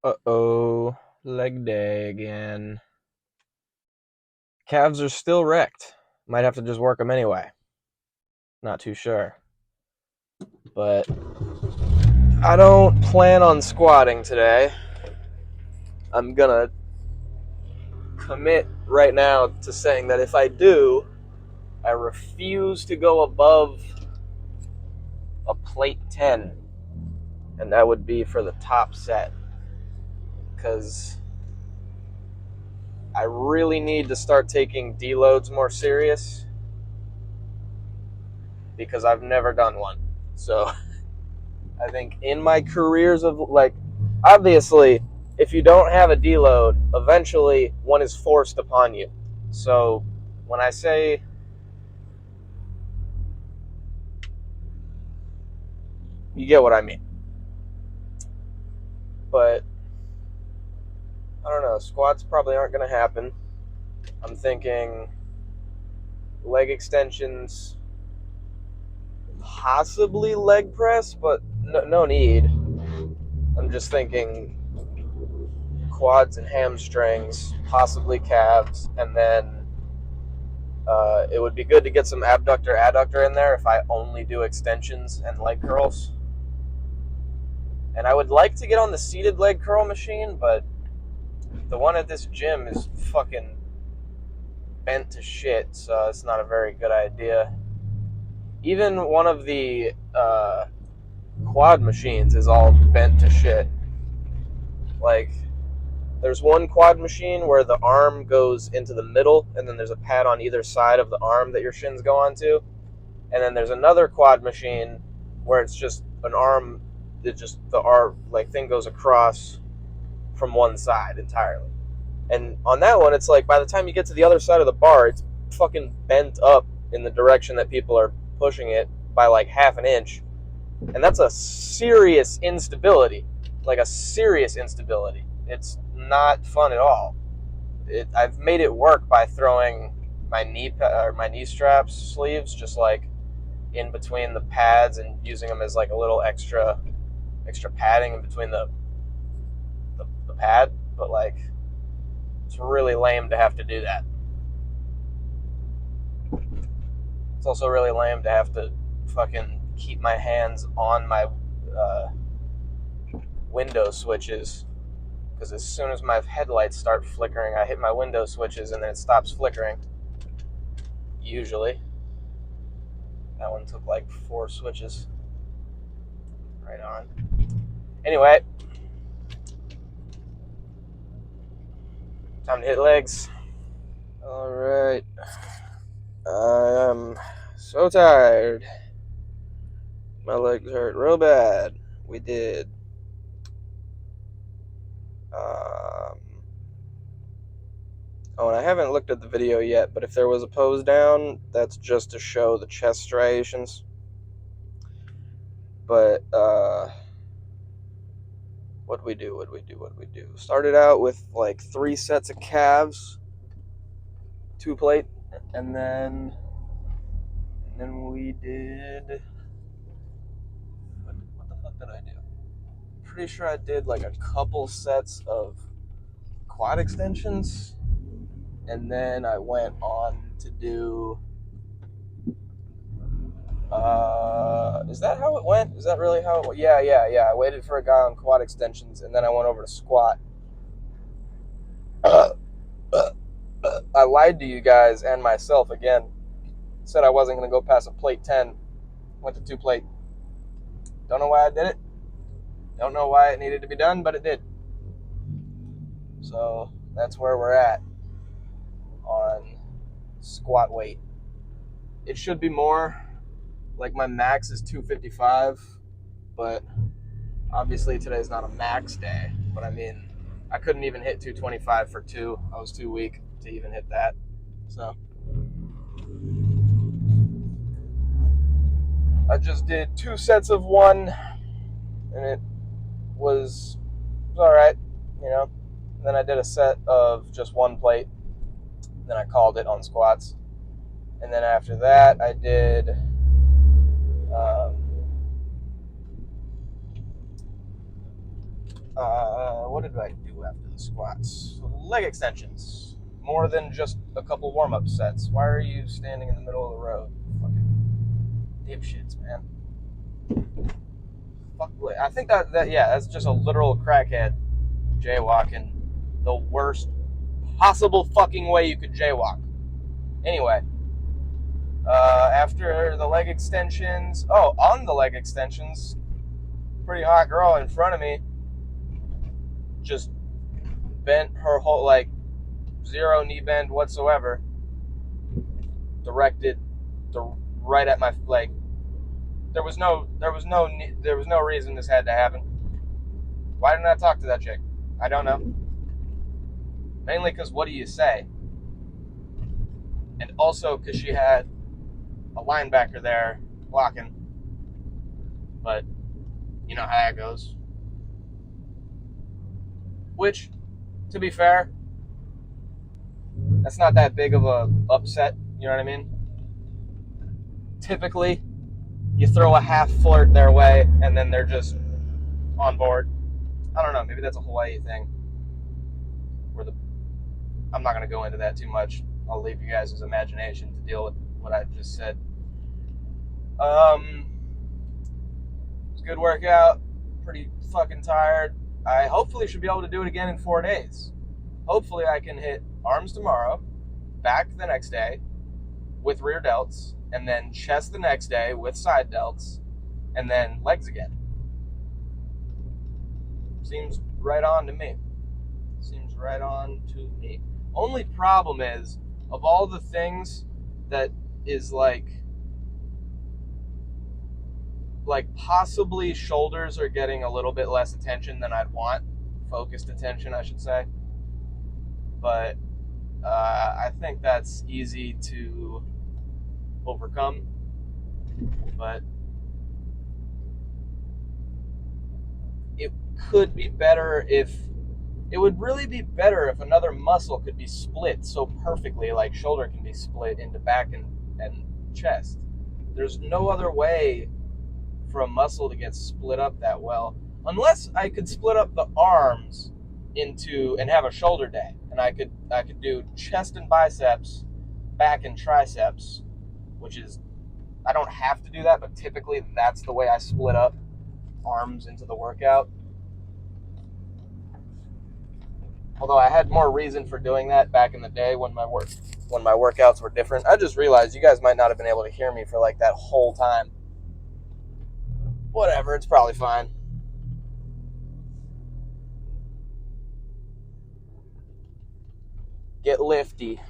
Uh-oh, leg day again. Calves are still wrecked. Might have to just work them anyway. Not too sure. But I don't plan on squatting today. I'm gonna commit right now to saying that if I do, I refuse to go above a plate 10. And that would be for the top set. Because I really need to start taking deloads more serious. Because I've never done one. So I think in my careers of obviously, if you don't have a deload, eventually one is forced upon you. So when I say you get what I mean. But I don't know, squats probably aren't going to happen. I'm thinking leg extensions, possibly leg press, but no need. I'm just thinking quads and hamstrings, possibly calves, and then it would be good to get some abductor adductor in there if I only do extensions and leg curls. And I would like to get on the seated leg curl machine, but the one at this gym is fucking bent to shit, so it's not a very good idea. Even one of the quad machines is all bent to shit. Like, there's one quad machine where the arm goes into the middle, and then there's a pad on either side of the arm that your shins go onto. And then there's another quad machine where it's just an arm, it just the arm thing goes across from one side entirely. And on that one, it's like by the time you get to the other side of the bar, it's fucking bent up in the direction that people are pushing it by like half an inch. And that's a serious instability. Like a serious instability. It's not fun at all. I've made it work by throwing my knee straps sleeves just like in between the pads and using them as like a little extra padding in between the pad, but like it's really lame to have to do that. It's also really lame to have to fucking keep my hands on my window switches, because as soon as my headlights start flickering, I hit my window switches and then it stops flickering. Usually. That one took like 4 switches. Right on. Anyway, time to hit legs. Alright. I am so tired. My legs hurt real bad. We did. Oh, and I haven't looked at the video yet, but if there was a pose down, that's just to show the chest striations. But, what'd we do? Started out with like 3 sets of calves, 2 plate, and then we did, what the fuck did I do? Pretty sure I did like a couple sets of quad extensions, and then I went on to do, is that how it went? Is that really how it went? Yeah. I waited for a guy on quad extensions, and then I went over to squat. I lied to you guys and myself again. Said I wasn't going to go past a plate 10. Went to 2 plate. Don't know why I did it. Don't know why it needed to be done, but it did. So that's where we're at on squat weight. It should be more. Like my max is 255, but obviously today's not a max day. But I mean, I couldn't even hit 225 for 2. I was too weak to even hit that. So I just did 2 sets of 1, and it was all right, you know. And then I did a set of just 1 plate. Then I called it on squats. And then after that, I did What did I do after the squats? Leg extensions. More than just a couple warm-up sets. Why are you standing in the middle of the road? Fucking dipshits, man. Fuck. I think that's just a literal crackhead jaywalking. The worst possible fucking way you could jaywalk. Anyway, after the leg extensions, on the leg extensions, pretty hot girl in front of me just bent her whole, like, zero knee bend whatsoever, directed right at my leg. There was no reason this had to happen. Why didn't I talk to that chick? I don't know. Mainly because what do you say? And also because she had a linebacker there blocking. But you know how that goes. Which, to be fair, that's not that big of a upset. You know what I mean? Typically, you throw a half flirt their way, and then they're just on board. I don't know. Maybe that's a Hawaii thing. I'm not going to go into that too much. I'll leave you guys' imagination to deal with what I just said. It's a good workout. Pretty fucking tired. I hopefully should be able to do it again in 4 days. Hopefully I can hit arms tomorrow, back the next day with rear delts, and then chest the next day with side delts, and then legs again. Seems right on to me. Only problem is, of all the things that is like possibly shoulders are getting a little bit less attention than I'd want. Focused attention, I should say. But I think that's easy to overcome. But it could be better if... It would really be better if another muscle could be split so perfectly, like shoulder can be split into back and chest. There's no other way for a muscle to get split up that well, unless I could split up the arms into and have a shoulder day, and I could do chest and biceps, back and triceps, which is, I don't have to do that, but typically that's the way I split up arms into the workout. Although I had more reason for doing that back in the day when my workouts were different. I just realized you guys might not have been able to hear me for like that whole time. Whatever, it's probably fine. Get lifty.